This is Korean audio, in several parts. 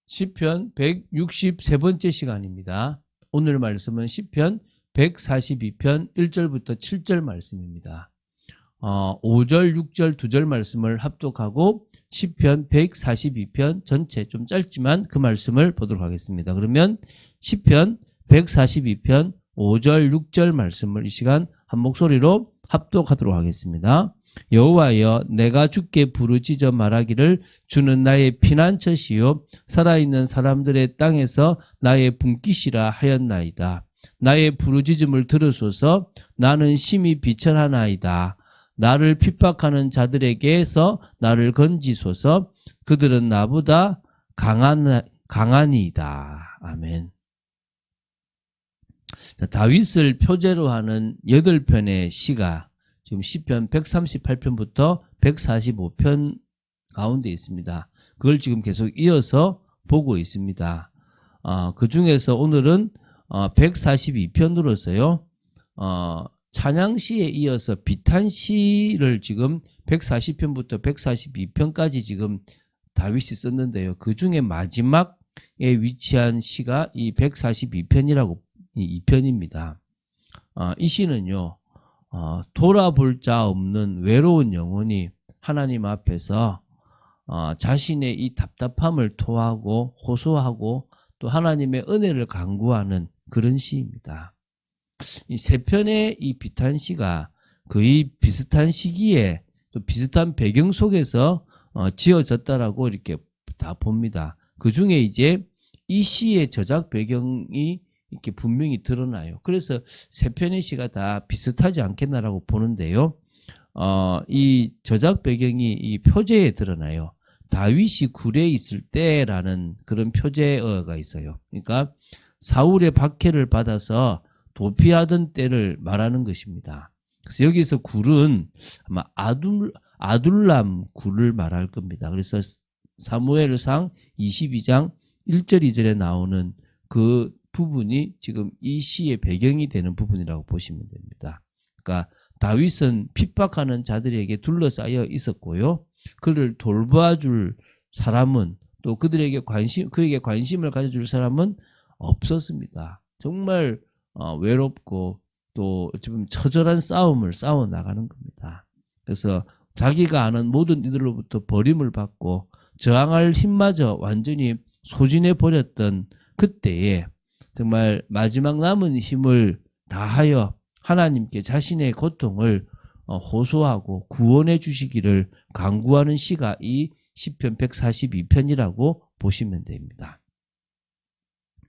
시편 163번째 시간입니다. 오늘 말씀은 시편 142편 1절부터 7절 말씀입니다. 5절, 6절, 2절 말씀을 합독하고 시편 142편 전체 좀 짧지만 그 말씀을 보도록 하겠습니다. 그러면 시편 142편 5절, 6절 말씀을 이 시간 한 목소리로 합독하도록 하겠습니다. 여호와여, 내가 주께 부르짖어 말하기를 주는 나의 피난처시요 살아있는 사람들의 땅에서 나의 분깃이라 하였나이다. 나의 부르짖음을 들으소서. 나는 심히 비천하나이다. 나를 핍박하는 자들에게서 나를 건지소서. 그들은 나보다 강하니이다. 아멘. 다윗을 표제로 하는 8편의 시가 지금 시편 138편부터 145편 가운데 있습니다. 그걸 지금 계속 이어서 보고 있습니다. 그 중에서 오늘은 142편으로서요. 찬양시에 이어서 비탄시를 지금 140편부터 142편까지 지금 다윗이 썼는데요. 그 중에 마지막에 위치한 시가 이 142편이라고 이 2편입니다. 이 시는요. 돌아볼 자 없는 외로운 영혼이 하나님 앞에서 자신의 이 답답함을 토하고 호소하고 또 하나님의 은혜를 간구하는 그런 시입니다. 이 세 편의 이 비탄시가 거의 비슷한 시기에 또 비슷한 배경 속에서 지어졌다라고 이렇게 다 봅니다. 그 중에 이제 이 시의 저작 배경이 이렇게 분명히 드러나요. 그래서 세 편의 시가 다 비슷하지 않겠나라고 보는데요. 이 저작 배경이 이 표제에 드러나요. 다윗이 굴에 있을 때라는 그런 표제어가 있어요. 그러니까 사울의 박해를 받아서 도피하던 때를 말하는 것입니다. 그래서 여기서 굴은 아마 아둘람 굴을 말할 겁니다. 그래서 사무엘상 22장 1절 2절에 나오는 그 부분이 지금 이 시의 배경이 되는 부분이라고 보시면 됩니다. 그러니까 다윗은 핍박하는 자들에게 둘러싸여 있었고요. 그를 돌봐줄 사람은 또 그에게 관심을 가져줄 사람은 없었습니다. 정말 외롭고 또 어쩌면 처절한 싸움을 싸워 나가는 겁니다. 그래서 자기가 아는 모든 이들로부터 버림을 받고 저항할 힘마저 완전히 소진해 버렸던 그때에 정말 마지막 남은 힘을 다하여 하나님께 자신의 고통을 호소하고 구원해 주시기를 간구하는 시가 이 시편 142편이라고 보시면 됩니다.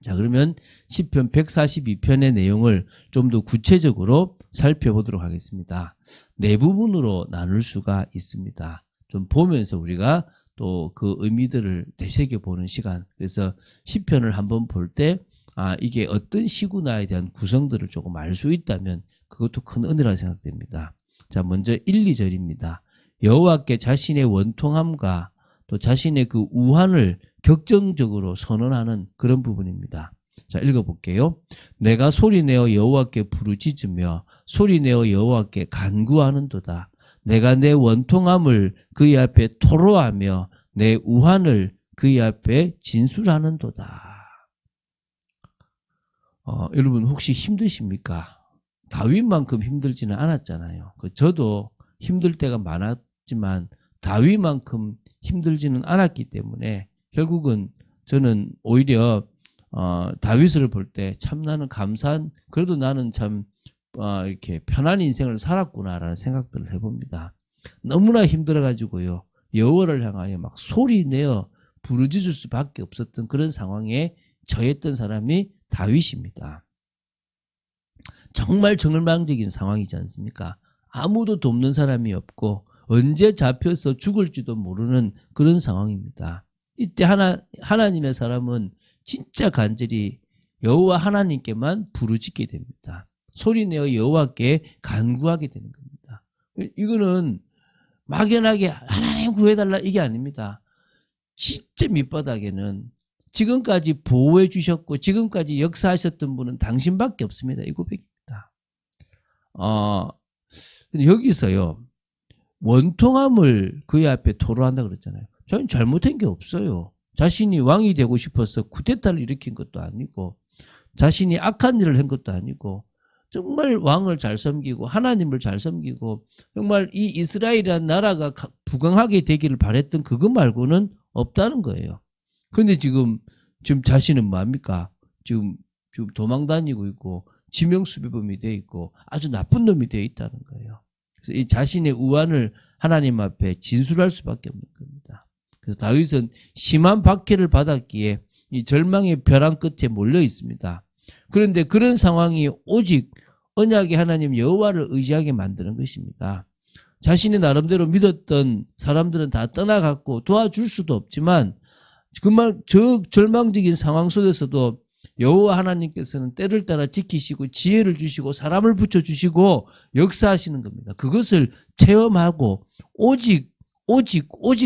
자, 그러면 시편 142편의 내용을 좀 더 구체적으로 살펴보도록 하겠습니다. 네 부분으로 나눌 수가 있습니다. 좀 보면서 우리가 또 그 의미들을 되새겨보는 시간. 그래서 시편을 한번 볼 때 이게 어떤 시구나에 대한 구성들을 조금 알 수 있다면 그것도 큰 은혜라 생각됩니다. 자, 먼저 1, 2절입니다. 여호와께 자신의 원통함과 또 자신의 그 우한을 격정적으로 선언하는 그런 부분입니다. 자, 읽어볼게요. 내가 소리내어 여호와께 부르짖으며 소리내어 여호와께 간구하는도다. 내가 내 원통함을 그의 앞에 토로하며 내 우한을 그의 앞에 진술하는도다. 여러분 혹시 힘드십니까? 다윗만큼 힘들지는 않았잖아요. 저도 힘들 때가 많았지만 다윗만큼 힘들지는 않았기 때문에 결국은 저는 오히려 다윗을 볼 때 참 나는 감사한, 그래도 나는 참 이렇게 편한 인생을 살았구나라는 생각들을 해봅니다. 너무나 힘들어가지고요. 여호와를 향하여 막 소리내어 부르짖을 수밖에 없었던 그런 상황에 처했던 사람이 다윗입니다. 정말 정말망적인 상황이지 않습니까? 아무도 돕는 사람이 없고 언제 잡혀서 죽을지도 모르는 그런 상황입니다. 이때 하나님의 사람은 진짜 간절히 여호와 하나님께만 부르짖게 됩니다. 소리내어 여호와께 간구하게 되는 겁니다. 이거는 막연하게 하나님 구해달라 이게 아닙니다. 진짜 밑바닥에는 지금까지 보호해 주셨고 지금까지 역사하셨던 분은 당신밖에 없습니다. 이 고백입니다. 근데 여기서요. 원통함을 그의 앞에 토로한다 그랬잖아요. 저는 잘못한 게 없어요. 자신이 왕이 되고 싶어서 쿠데타를 일으킨 것도 아니고 자신이 악한 일을 한 것도 아니고 정말 왕을 잘 섬기고 하나님을 잘 섬기고 정말 이 이스라엘이라는 나라가 부강하게 되기를 바랬던 그것 말고는 없다는 거예요. 그런데 지금 자신은 뭡니까? 지금 도망 다니고 있고 지명수배범이 되어 있고 아주 나쁜 놈이 되어 있다는 거예요. 그래서 이 자신의 우환을 하나님 앞에 진술할 수밖에 없는 겁니다. 그래서 다윗은 심한 박해를 받았기에 이 절망의 벼랑 끝에 몰려 있습니다. 그런데 그런 상황이 오직 언약의 하나님 여호와를 의지하게 만드는 것입니다. 자신이 나름대로 믿었던 사람들은 다 떠나갔고 도와줄 수도 없지만 저 절망적인 상황 속에서도 여호와 하나님께서는 때를 따라 지키시고 지혜를 주시고 사람을 붙여주시고 역사하시는 겁니다. 그것을 체험하고 오직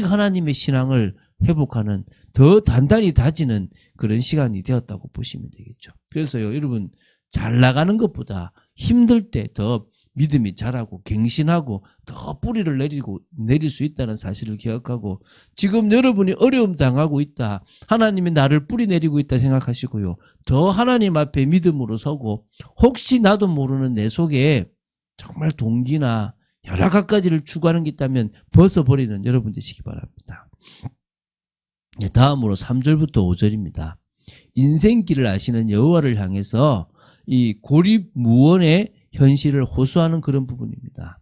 하나님의 신앙을 회복하는 더 단단히 다지는 그런 시간이 되었다고 보시면 되겠죠. 그래서요, 여러분 잘 나가는 것보다 힘들 때 더 믿음이 자라고 갱신하고 더 뿌리를 내릴 수 있다는 사실을 기억하고 지금 여러분이 어려움 당하고 있다. 하나님이 나를 뿌리 내리고 있다 생각하시고요. 더 하나님 앞에 믿음으로 서고 혹시 나도 모르는 내 속에 정말 동기나 여러 가지를 추구하는 게 있다면 벗어버리는 여러분 되시기 바랍니다. 다음으로 3절부터 5절입니다. 인생길을 아시는 여호와를 향해서 이 고립무원의 현실을 호소하는 그런 부분입니다.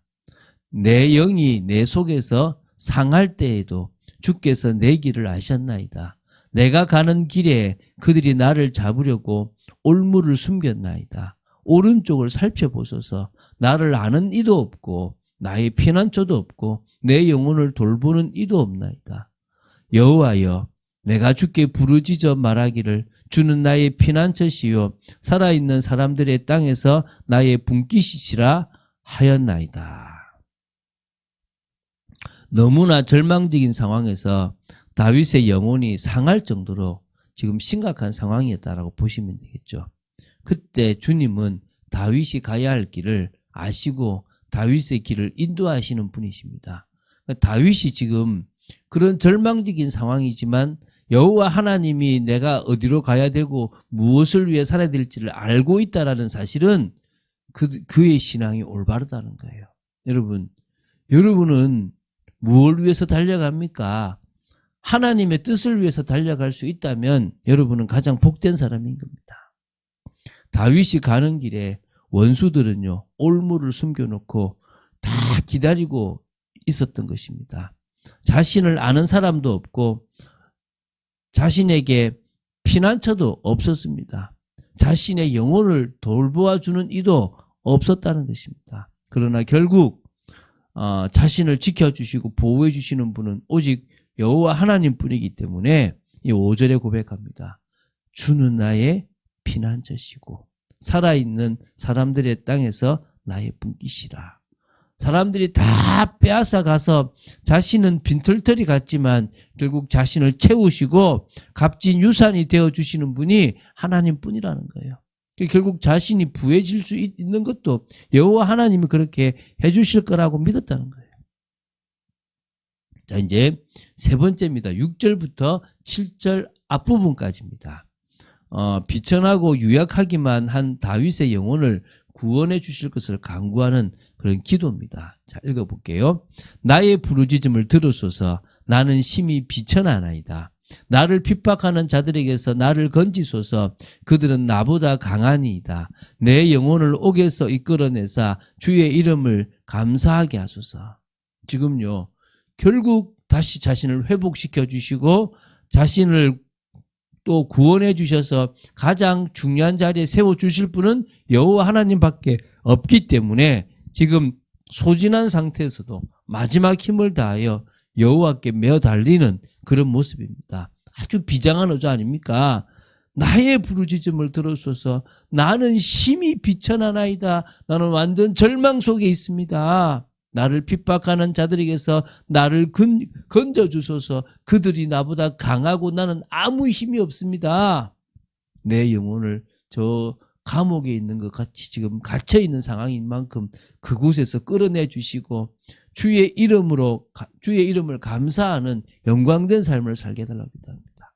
내 영이 내 속에서 상할 때에도 주께서 내 길을 아셨나이다. 내가 가는 길에 그들이 나를 잡으려고 올무를 숨겼나이다. 오른쪽을 살펴보소서. 나를 아는 이도 없고 나의 피난처도 없고 내 영혼을 돌보는 이도 없나이다. 여호와여, 내가 주께 부르짖어 말하기를 주는 나의 피난처시요 살아있는 사람들의 땅에서 나의 분깃이시라 하였나이다. 너무나 절망적인 상황에서 다윗의 영혼이 상할 정도로 지금 심각한 상황이었다라고 보시면 되겠죠. 그때 주님은 다윗이 가야 할 길을 아시고 다윗의 길을 인도하시는 분이십니다. 다윗이 지금 그런 절망적인 상황이지만 여호와 하나님이 내가 어디로 가야 되고 무엇을 위해 살아야 될지를 알고 있다라는 사실은 그의 신앙이 올바르다는 거예요. 여러분은 무엇을 위해서 달려갑니까? 하나님의 뜻을 위해서 달려갈 수 있다면 여러분은 가장 복된 사람인 겁니다. 다윗이 가는 길에 원수들은요, 올무를 숨겨놓고 다 기다리고 있었던 것입니다. 자신을 아는 사람도 없고 자신에게 피난처도 없었습니다. 자신의 영혼을 돌보아주는 이도 없었다는 것입니다. 그러나 결국 자신을 지켜주시고 보호해 주시는 분은 오직 여호와 하나님뿐이기 때문에 이 5절에 고백합니다. 주는 나의 피난처시고 살아있는 사람들의 땅에서 나의 분깃이라. 사람들이 다 빼앗아 가서 자신은 빈털터리 같지만 결국 자신을 채우시고 값진 유산이 되어주시는 분이 하나님뿐이라는 거예요. 결국 자신이 부해질 수 있는 것도 여호와 하나님이 그렇게 해주실 거라고 믿었다는 거예요. 자, 이제 세 번째입니다. 6절부터 7절 앞부분까지입니다. 비천하고 유약하기만 한 다윗의 영혼을 구원해 주실 것을 간구하는 그런 기도입니다. 자, 읽어볼게요. 나의 부르짖음을 들으소서. 나는 심히 비천하나이다. 나를 핍박하는 자들에게서 나를 건지소서. 그들은 나보다 강하니이다. 내 영혼을 옥에서 이끌어내사 주의 이름을 감사하게 하소서. 지금요, 결국 다시 자신을 회복시켜 주시고 자신을 또 구원해 주셔서 가장 중요한 자리에 세워주실 분은 여호와 하나님밖에 없기 때문에 지금 소진한 상태에서도 마지막 힘을 다하여 여호와께 메어 달리는 그런 모습입니다. 아주 비장한 어조 아닙니까? 나의 부르짖음을 들으소서. 나는 심히 비천하나이다. 나는 완전 절망 속에 있습니다. 나를 핍박하는 자들에게서 나를 건져주소서. 그들이 나보다 강하고 나는 아무 힘이 없습니다. 내 영혼을 저 감옥에 있는 것 같이 지금 갇혀있는 상황인 만큼 그곳에서 끌어내 주시고 주의 이름을 감사하는 영광된 삶을 살게 해달라고 합니다.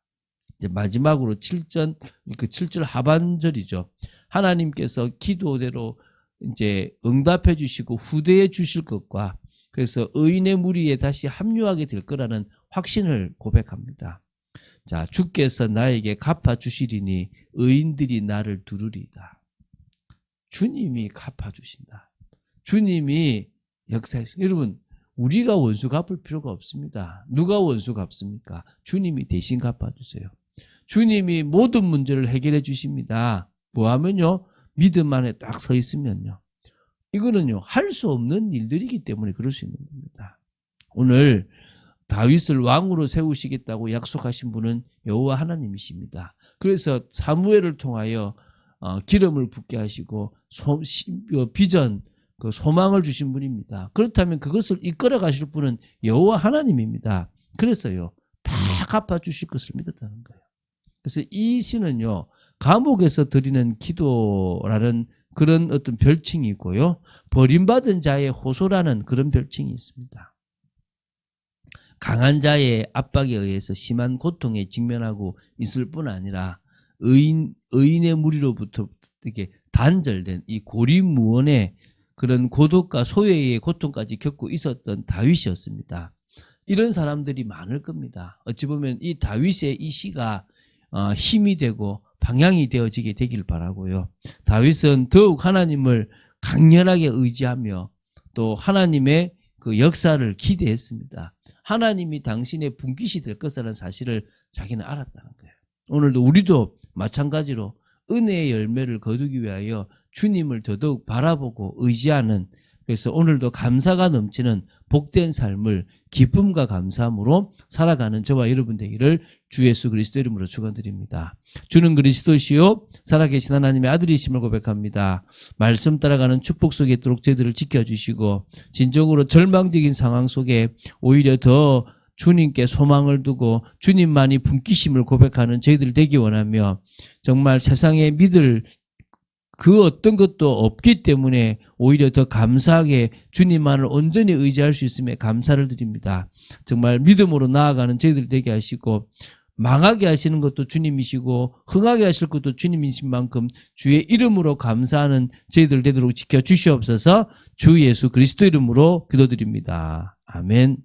이제 마지막으로 7절, 그 7절 하반절이죠. 하나님께서 기도대로 이제 응답해 주시고 후대해 주실 것과 그래서 의인의 무리에 다시 합류하게 될 거라는 확신을 고백합니다. 자, 주께서 나에게 갚아 주시리니 의인들이 나를 두르리이다. 주님이 갚아 주신다. 주님이 역사해. 여러분, 우리가 원수 갚을 필요가 없습니다. 누가 원수 갚습니까? 주님이 대신 갚아 주세요. 주님이 모든 문제를 해결해 주십니다. 뭐 하면요? 믿음 안에 딱 서 있으면요. 이거는요, 할 수 없는 일들이기 때문에 그럴 수 있는 겁니다. 오늘 다윗을 왕으로 세우시겠다고 약속하신 분은 여호와 하나님이십니다. 그래서 사무엘을 통하여 기름을 붓게 하시고 비전, 그 소망을 주신 분입니다. 그렇다면 그것을 이끌어 가실 분은 여호와 하나님입니다. 그래서요, 다 갚아 주실 것을 믿었다는 거예요. 그래서 이 시는요, 감옥에서 드리는 기도라는 그런 어떤 별칭이 있고요, 버림받은 자의 호소라는 그런 별칭이 있습니다. 강한 자의 압박에 의해서 심한 고통에 직면하고 있을 뿐 아니라 의인의 무리로부터 이렇게 단절된 이 고립무원의 그런 고독과 소외의 고통까지 겪고 있었던 다윗이었습니다. 이런 사람들이 많을 겁니다. 어찌 보면 이 다윗의 이 시가 힘이 되고 방향이 되어지게 되길 바라고요. 다윗은 더욱 하나님을 강렬하게 의지하며 또 하나님의 그 역사를 기대했습니다. 하나님이 당신의 분깃이 될 것이라는 사실을 자기는 알았다는 거예요. 오늘도 우리도 마찬가지로 은혜의 열매를 거두기 위하여 주님을 더더욱 바라보고 의지하는, 그래서 오늘도 감사가 넘치는 복된 삶을 기쁨과 감사함으로 살아가는 저와 여러분 되기를 주 예수 그리스도 이름으로 축원드립니다. 주는 그리스도시요 살아계신 하나님의 아들이심을 고백합니다. 말씀 따라가는 축복 속에 있도록 저희들을 지켜주시고 진정으로 절망적인 상황 속에 오히려 더 주님께 소망을 두고 주님만이 분기심을 고백하는 저희들 되기 원하며 정말 세상에 믿을 그 어떤 것도 없기 때문에 오히려 더 감사하게 주님만을 온전히 의지할 수 있음에 감사를 드립니다. 정말 믿음으로 나아가는 저희들 되게 하시고 망하게 하시는 것도 주님이시고 흥하게 하실 것도 주님이신 만큼 주의 이름으로 감사하는 저희들 되도록 지켜주시옵소서. 주 예수 그리스도 이름으로 기도드립니다. 아멘.